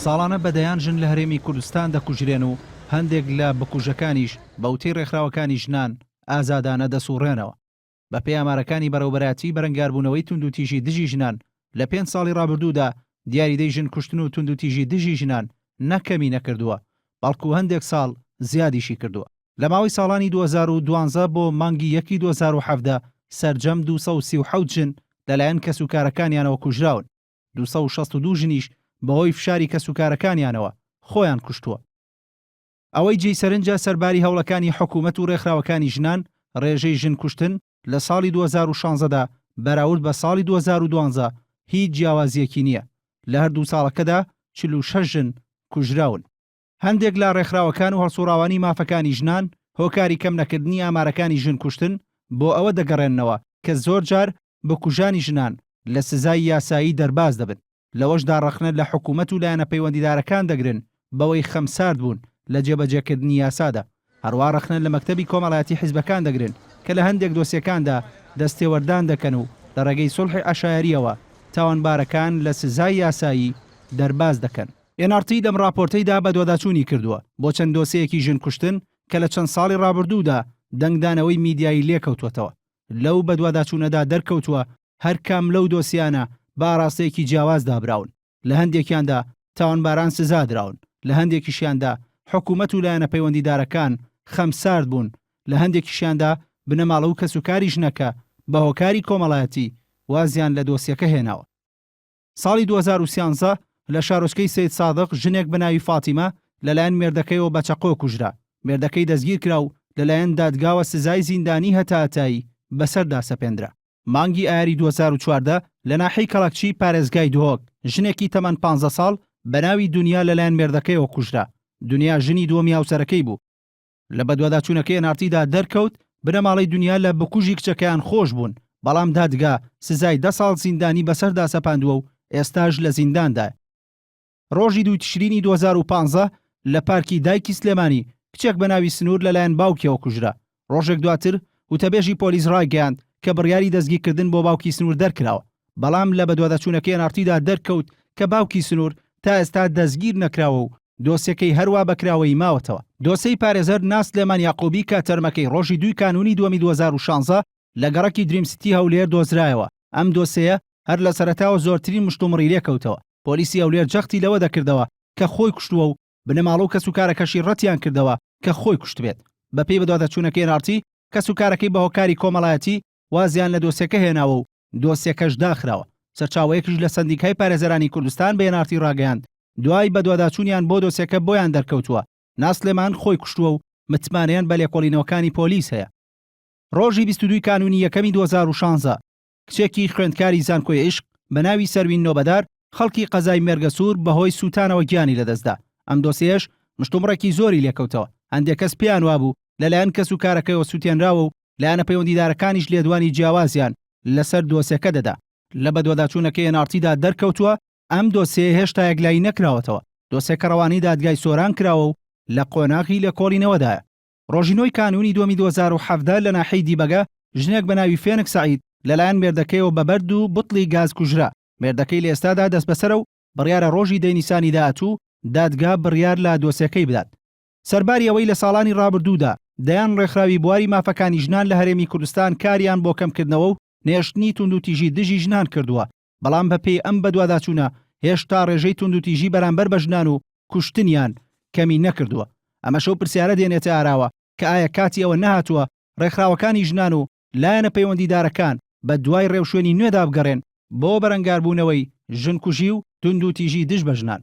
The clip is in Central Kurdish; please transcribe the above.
ساڵانە بەدەیان ژن لە هەرێمی کوردستان دەکوژرێن و هەندێک لە بکوژەکانیش بەوتەی ڕێکخراوەکانی ژنان ئازادانە دەسوڕێنەوە. بە پێی ئامارەکانی بەڕێوەبەراتی بەرەنگاربوونەوەی توندوتیژی دژی ژنان لە 5 ساڵی ڕابردوودا دیاریدەی ژن کوشتن و توندوتیژی دژی ژنان نەکەمی نەکردووە، بەڵکو هەندێک ساڵ زیادیشی کردووە. لە ماوەی ساڵانی 2012 بۆ مانگی 1 2017 سەرجەم 237 ژن لەلایەن کەسوکارەکانیانەوە کوژراون، 262 ژنیش بەهۆی فشاری کەسوکارەکانیانەوە خۆیان کوشتووە. ئەوەی جێی سەرنجە سەرباری هەوڵەکانی حکوومەت و ڕێکخراوەکانی ژنان ڕێژەی ژن کوشتن لە ساڵی 2016دا بەراورد بە ساڵی 2012 هیچ جیاوازیەکی نییە. لە هەردوو ساڵەکەدا 46 ژن کوژراون. هەندێک لە ڕێکخراوەکان و هەڵسوڕاوانی مافەکانی ژنان هۆکاری کەم نەکردنی ئامارەکانی ژن کوشتن بۆ ئەوە دەگەڕێنەوە کە زۆر جار بە کوژانی ژنان لە سزای یاسایی دەرباز دەبن. لەوەشدا ڕەخنە لە حکوومەت و لایەنە پەیوەندیدارەکان دەگرن بەوەی خەمسارد بوون لە جێبەجێکردنی یاسادا. هەروە ڕەخنە لە مەکتەبی کۆمەڵایەتی حیزبەکان دەگرن کە لە هەندێک دۆسیەکاندا دەستێوەردان دەکەن و لە ڕێگەی سولحی عەشایەریەوە تاوانبارەکان لە سزای یاسایی دەرباز دەکەن. NRT لەم راپۆرتەیدا بە دوواداچوونی کردووە بۆ چەند دۆسەیەکی ژن کوشتن کە لە چەند ساڵی ڕابردوودا دەنگدانەوەی میدیایی لێکەوتوەتەوە. لەو بە دوواداچوونەدا دەرکەوتووە هەر کام لەو دۆسیانە بە ئاراستەیەکی جیاواز دابراون. لە هەندێکیاندا تاوانباران سزا دراون، لە هەندێکیشیاندا حکوومەت و لایەنە پەیوەندیدارەکان خەمسارد بوون، لە هەندێکیشیاندا بنەماڵە و کەسوکاری ژنەکە بە هۆکاری کۆمەڵایەتی وازیان لە دۆسیەکە هێناوە. ساڵی 2013 لە شارۆچکەی سید سادق ژنێک بە ناوی فاتیمە لەلایەن مێردەکەیەوە بە چەقۆ کوژرا. مێردەکەی دەستگیر کرا و لەلایەن دادگاوە سزای زیندانی هەتاتایی بەسەردا سەپێنرا. مانگی ئایاری 2014 لە ناحەی کەڵەکچی پارێزگای دهۆک ژنێکی تەمەن 15 ساڵ بە ناوی دنیا لەلایەن مێردەکەیەوە کوژرا. دنیا ژنی دووەمی هاوسەرەکەی بوو. لە بەدواداچوونەکەی NRTدا دەرکەوت بنەماڵەی دنیا لە بکوژی کچەکەیان خۆش بوون، بەڵام دادگا سزای 10 ساڵ زیندانی بەسەردا سەپاندووە و ئێستاش لە زینداندا. ڕۆژی 2 تشرینی 2015 لە پارکی دایکی سلێمانی کچێک بە ناوی سنوور لەلایەن باوکیەوە کوژرا. ڕۆژێک دواتر وتەبێژی پۆلیس ڕایگەیاند کە بڕیاری دەستگیرکردن بۆ باوکی سنوور دەرکراوە، بەڵام لە بەدواداچوونەکەی NRTدا دەرکەوت کە باوکی سنوور تا ئێستا دەستگیر نەکراوە و دۆسیەکەی هەروە بەکراوەی ماوەتەوە. دۆسەی پارێزەر ناس لێمان یاقوبی کە تەرمەکەی ڕۆژی 2 کانونی 2016 لە گەڕەکی دریم سیتی هەولێر دۆزرایەوە. ئەم دۆسەیە هەر لە سەرەتاوە زۆرترین مشتومڕی لێکەوتەوە. پۆلیسی هەولێر جەختی لەوە دەکردەوە کە خۆی کوشتووە و بنەماڵە و کەسوکارەکەشی ڕەتیان کردەوە کە خۆی کوشتبێت. بەپێی بەدواداچوونەکەی NRT کەسوکارەکەی بە هۆکاری کۆمەڵایەتی وازیان لە دۆسیەکە هێناوە و دۆسیەکەش داخراوە. سەرچاوەیەکیش لە سەندیکای پارێزەرانی کوردستان بە NRT ڕاگەیاند دوای بەدواداچوونیان بۆ دۆسیەکە بۆیان دەرکەوتووە. ناس لێمان خۆی کوشتووە و متمانەیان بە لێکۆڵینەوەکانی پۆلیس هەیە. ڕۆژی 22 کانونی 1 2016 کچێکی خوێندکاری زانکۆی عیشق بە ناوی سەروین نۆبەدار خەڵکی قەزای مێرگەسوور بەهۆی سوتانەوە گیانی لەدەستدا. ئەم دۆسیەش مشتومڕێکی زۆری لێکەوتەوە. هەندێک کەس پێیان وابوو لەلایەن کەسوکارەکەیەوە سوتێنراوە و لایەنە پەیوەندیدارەکانیش لێدوانی جیاوازیان لەسەر دۆسیەکە دەدا. لە بەدواداچوونەکەی NRTدا دەرکەوتووە ئەم دۆسیە هێشتا یەکلایی نەکراوەتەوە. دۆسیەکە ڕەوانەی دادگای سۆران کراوە و لە قۆناغی لێکۆڵینەوەدایە. ڕۆژی 9 کانونی 2017 لە ناحەی دیبەگە ژنێک بە ناوی فێنک سەعید لەلایەن مێردەکەیەوە بە بەرد و بوتڵی گاز کوژرا. مێردەکەی لە ئێستادا دەست بەسەرە و بڕیارە ڕۆژی 10 نیسانی داهاتوو دادگا بڕیار لە دۆسیەکەی بدات. سەرباری ئەوەی لە ساڵانی ڕابردوودا دەیان ڕێکخراوی بواری مافەکانی ژنان لە هەرێمی کوردستان کاریان بۆ کەمکردنەوە و نێشتنی توندوتیژی دژی ژنان کردووە، بەڵام بەپێی ئەم بەدواداچوونە هێشتا ڕێژەی توندوتیژی بەرامبەر بە ژنان و کوشتنیان کەمی نەکردووە. ئەمە شەو پرسیارە دێنێتە ئاراوە کە ئایا کاتی ئەوە نەهاتووە ڕێکخراوەکانی ژنان و لایەنە پەیوەندیدارەکان بە دوای ڕێوشوێنی نوێدا بگەڕێن بۆ بەرەنگاربوونەوەی ژنکوژی و توندوتیژی دژ بە ژنان.